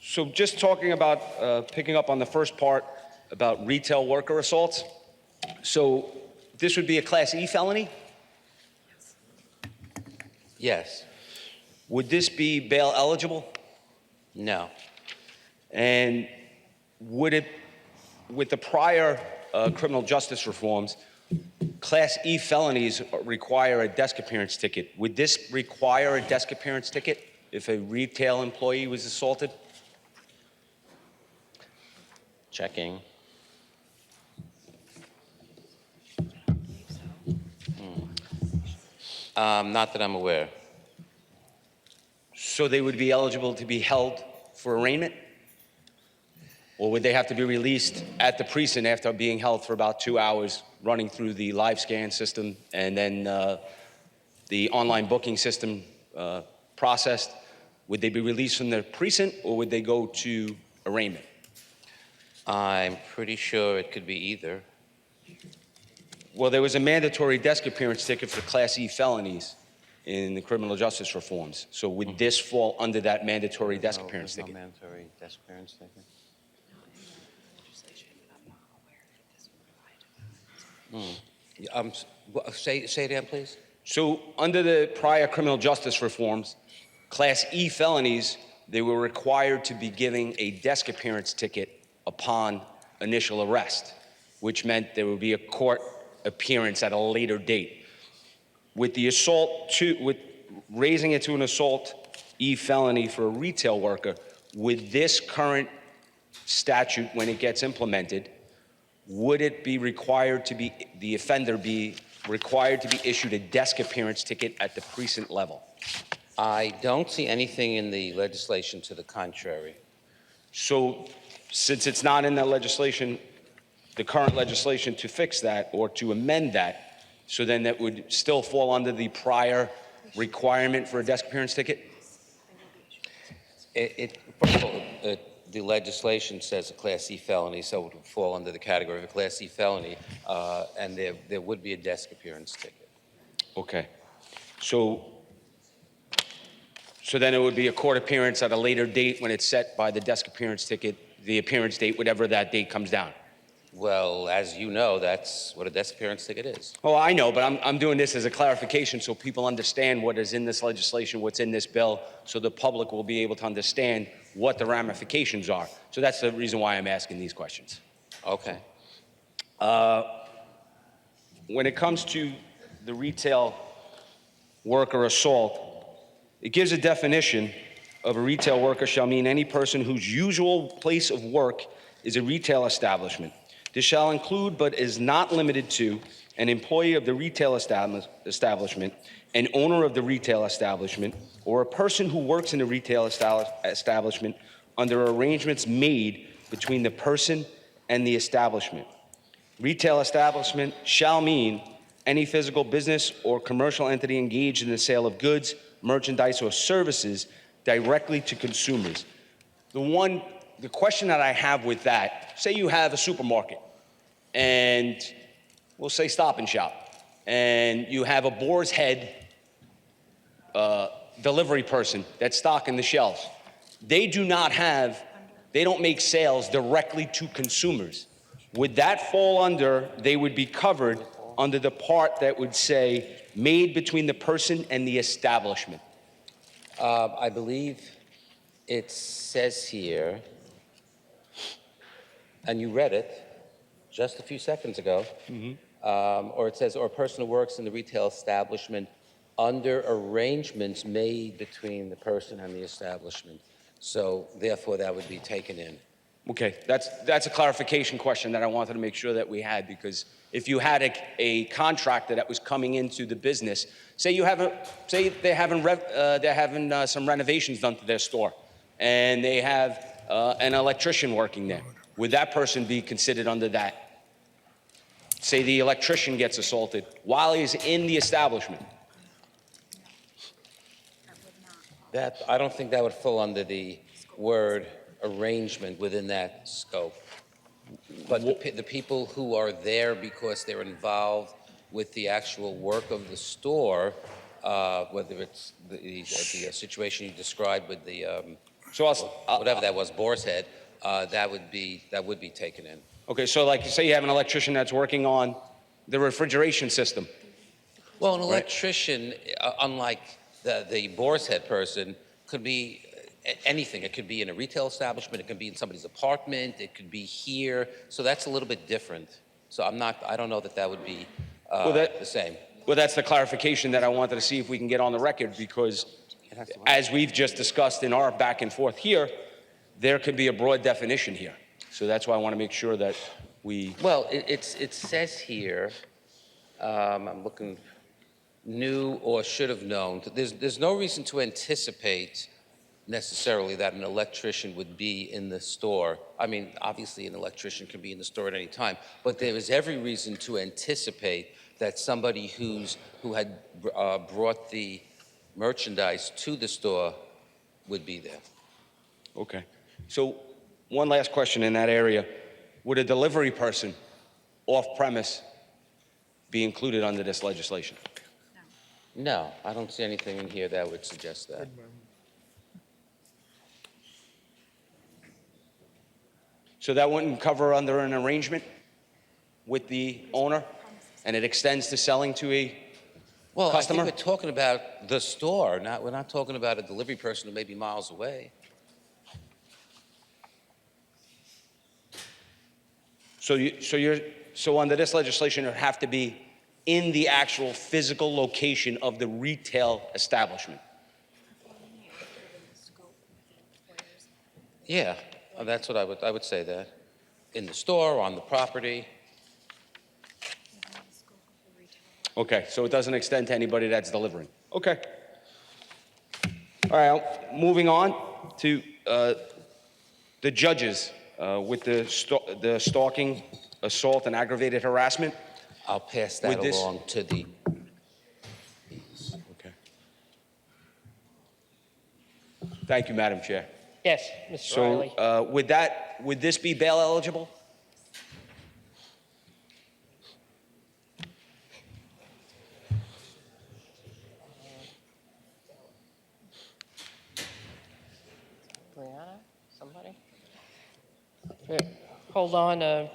So just talking about, picking up on the first part about retail worker assaults. So this would be a Class E felony? Yes. Would this be bail eligible? No. And would it, with the prior criminal justice reforms, Class E felonies require a desk appearance ticket. Would this require a desk appearance ticket if a retail employee was assaulted? Checking. Not that I'm aware. So they would be eligible to be held for arraignment? Or would they have to be released at the precinct after being held for about 2 hours, running through the live scan system and then the online booking system processed? Would they be released from the precinct or would they go to arraignment? I'm pretty sure it could be either. Well, there was a mandatory desk appearance ticket for Class E felonies in the criminal justice reforms. So would this fall under that mandatory desk appearance there's ticket? No mandatory desk appearance ticket. Say it again, please. So under the prior criminal justice reforms, Class E felonies, they were required to be giving a desk appearance ticket upon initial arrest, which meant there would be a court appearance at a later date. With the with raising it to an assault E felony for a retail worker, with this current statute, when it gets implemented, would it be required to be, the offender be required to be issued a desk appearance ticket at the precinct level? I don't see anything in the legislation to the contrary. So since it's not in the legislation, the current legislation to fix that or to amend that, so then that would still fall under the prior requirement for a desk appearance ticket? First of all, the legislation says a Class E felony, so it would fall under the category of a Class E felony, and there would be a desk appearance ticket. Okay. So then it would be a court appearance at a later date when it's set by the desk appearance ticket, the appearance date, whatever that date comes down. Well, as you know, that's what a desk appearance ticket is. Oh, I know, but I'm doing this as a clarification so people understand what is in this legislation, what's in this bill, so the public will be able to understand what the ramifications are. So that's the reason why I'm asking these questions. Okay. When it comes to the retail worker assault, it gives a definition of a retail worker shall mean any person whose usual place of work is a retail establishment. This shall include, but is not limited to, an employee of the retail establishment, an owner of the retail establishment, or a person who works in the retail establishment under arrangements made between the person and the establishment. Retail establishment shall mean any physical business or commercial entity engaged in the sale of goods, merchandise, or services directly to consumers. The question that I have with that, say you have a supermarket and we'll say Stop and Shop, and you have a Boar's Head delivery person that's stocking the shelves. They don't make sales directly to consumers. Would that fall under, they would be covered under the part that would say made between the person and the establishment? I believe it says here, and you read it just a few seconds ago, or it says, or a person who works in the retail establishment under arrangements made between the person and the establishment. So therefore, that would be taken in. Okay, that's a clarification question that I wanted to make sure that we had, because if you had a contractor that was coming into the business, say they're having some renovations done to their store, and they have an electrician working there, would that person be considered under that? Say the electrician gets assaulted while he's in the establishment. I don't think that would fall under the word arrangement within that scope. But the people who are there because they're involved with the actual work of the store, whether it's the situation you described with the So whatever that was, boar's head, that would be taken in. okay, so like you say you have an electrician that's working on the refrigeration system. Well, an electrician, unlike the boar's head person, could be anything. It could be in a retail establishment, it could be in somebody's apartment, it could be here. So that's a little bit different. So I don't know that that would be the same. Well, that's the clarification that I wanted to see if we can get on the record, because as we've just discussed in our back and forth here, there could be a broad definition here. So that's why I want to make sure that we, Well, it says here, I'm looking, knew or should have known. There's no reason to anticipate necessarily that an electrician would be in the store. I mean, obviously an electrician can be in the store at any time, but there is every reason to anticipate that somebody who had brought the merchandise to the store would be there. okay. So one last question in that area. Would a delivery person off-premise be included under this legislation? No, I don't see anything in here that would suggest that. So that wouldn't cover under an arrangement with the owner, and it extends to selling to a Well, customer? I think we're talking about the store, we're not talking about a delivery person who may be miles away. So under this legislation, it would have to be in the actual physical location of the retail establishment. Yeah, that's what I would say that. In the store, on the property. Okay, so it doesn't extend to anybody that's delivering. Okay. All right, moving on to the judges with the stalking, assault, and aggravated harassment. I'll pass that With this- along to the, Okay. Thank you, Madam Chair. Yes, Mr. Reilly. So would this be bail eligible? Brianna, somebody? Hold on.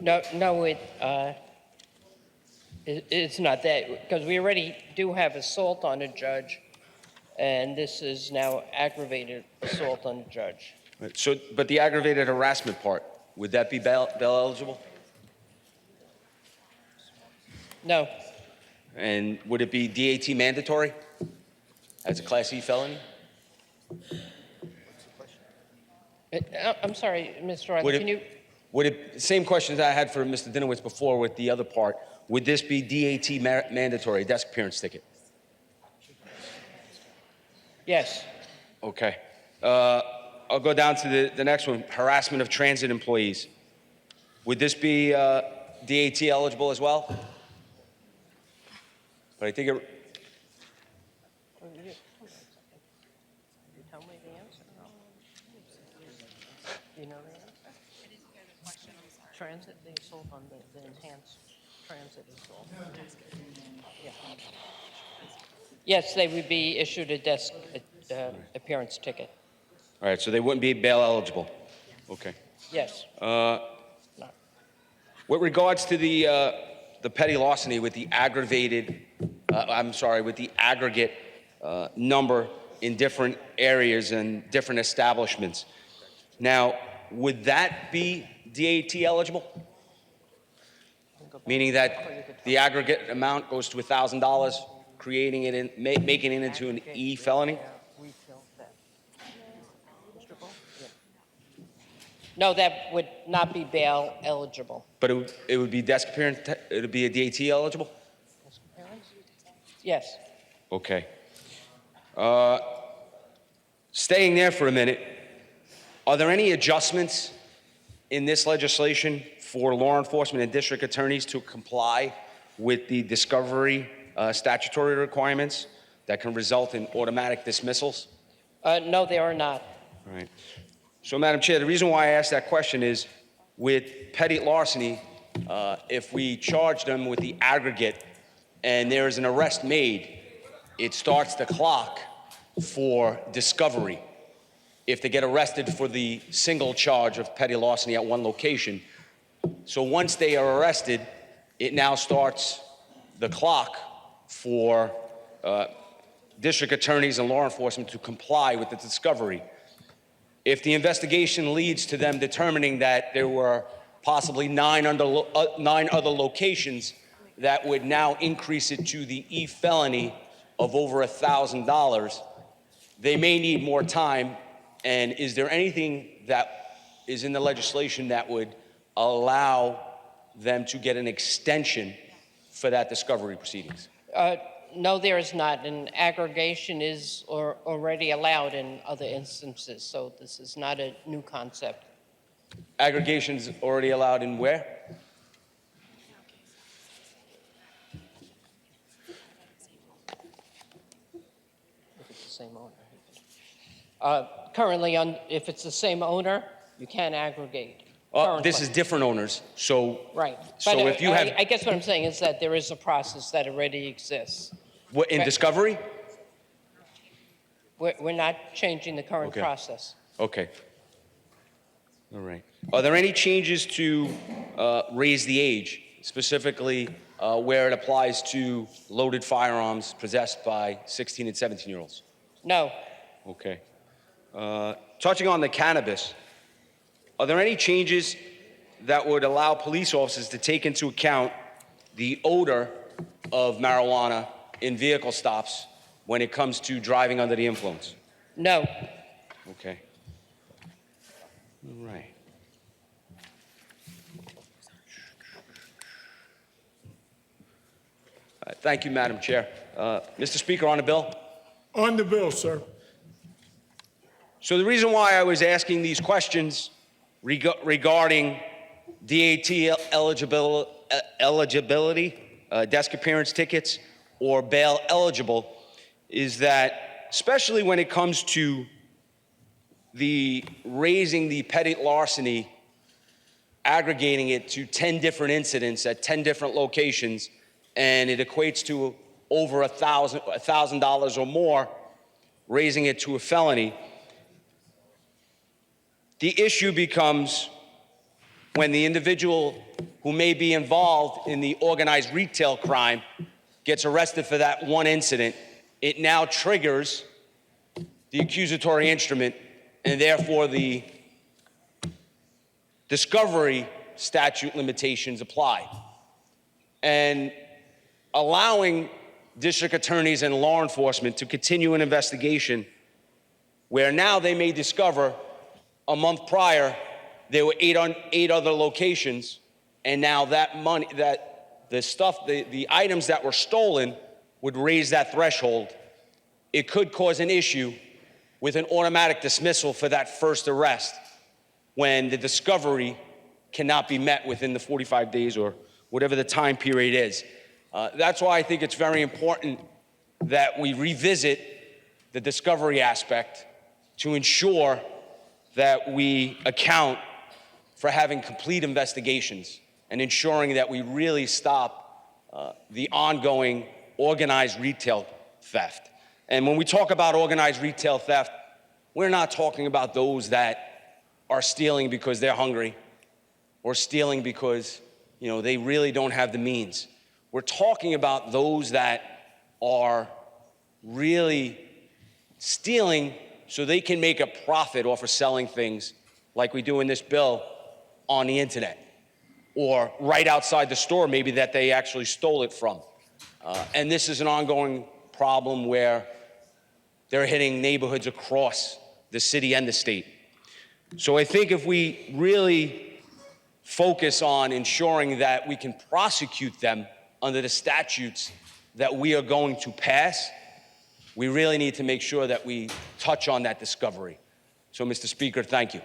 No, it's not that, because we already do have assault on a judge, and this is now aggravated assault on a judge. Right, so, but the aggravated harassment part, would that be bail eligible? No, And would it be DAT mandatory as a Class E felony? I'm sorry, Mr. Would Reilly, can you? Would it, same questions I had for Mr. Dinowitz before with the other part, would this be DAT mandatory, desk appearance ticket? Yes, Okay. I'll go down to the next one, harassment of transit employees. Would this be DAT eligible as well? But I think it, you tell me the answer. You know the answer? Transit, the assault on the enhanced transit assault. Yeah. Yes, they would be issued a desk appearance ticket. all right, so they wouldn't be bail eligible. Okay. Yes. With regards to the petty larceny with the aggravated, with the aggregate number in different areas and different establishments. Now, would that be DAT eligible? Meaning that the aggregate amount goes to $1,000, creating it in, making it into an E felony? No, that would not be bail eligible. But it would be desk appearance, it would be a DAT eligible? Yes. Okay. Staying there for a minute, are there any adjustments in this legislation for law enforcement and district attorneys to comply with the discovery statutory requirements that can result in automatic dismissals? No, they are not. All right. So, Madam Chair, the reason why I asked that question is with petty larceny, if we charge them with the aggregate and there is an arrest made, it starts the clock for discovery. If they get arrested for the single charge of petty larceny at one location. So once they are arrested, it now starts the clock for district attorneys and law enforcement to comply with the discovery. If the investigation leads to them determining that there were possibly 9 other locations, that would now increase it to the felony of over $1,000. They may need more time. And is there anything that is in the legislation that would allow them to get an extension for that discovery proceedings? No, there is not. And aggregation is already allowed in other instances, so this is not a new concept. Aggregation's already allowed in where? If it's the same owner. Currently, if it's the same owner, you can't aggregate. This is different owners, so. Right. So But if you have. I guess what I'm saying is that there is a process that already exists. What, in discovery? We're not changing the current Okay. process. Okay. All right. Are there any changes to raise the age, specifically where it applies to loaded firearms possessed by 16 and 17-year-olds? No, Okay. Touching on the cannabis, are there any changes that would allow police officers to take into account the odor of marijuana in vehicle stops when it comes to driving under the influence? no. Okay. All right. Thank you, Madam Chair. Mr. Speaker, on the bill. On the bill, sir. So the reason why I was asking these questions regarding DAT eligibility, desk appearance tickets, or bail eligible is that, especially when it comes to raising the petty larceny, aggregating it to 10 different incidents at 10 different locations, and it equates to over $1,000 or more, raising it to a felony. The issue becomes when the individual who may be involved in the organized retail crime gets arrested for that one incident, it now triggers the accusatory instrument, and therefore the discovery statute limitations apply. And allowing district attorneys and law enforcement to continue an investigation where now they may discover a month prior there were 8 other locations, and now that money, the items that were stolen would raise that threshold. It could cause an issue with an automatic dismissal for that first arrest when the discovery cannot be met within the 45 days or whatever the time period is. That's why I think it's very important that we revisit the discovery aspect to ensure that we account for having complete investigations and ensuring that we really stop the ongoing organized retail theft. And when we talk about organized retail theft, we're not talking about those that are stealing because they're hungry or stealing because, they really don't have the means. We're talking about those that are really stealing so they can make a profit off of selling things like we do in this bill on the internet or right outside the store maybe that they actually stole it from. And this is an ongoing problem where they're hitting neighborhoods across the city and the state. So I think if we really focus on ensuring that we can prosecute them under the statutes that we are going to pass, we really need to make sure that we touch on that discovery. So, Mr. Speaker, thank you.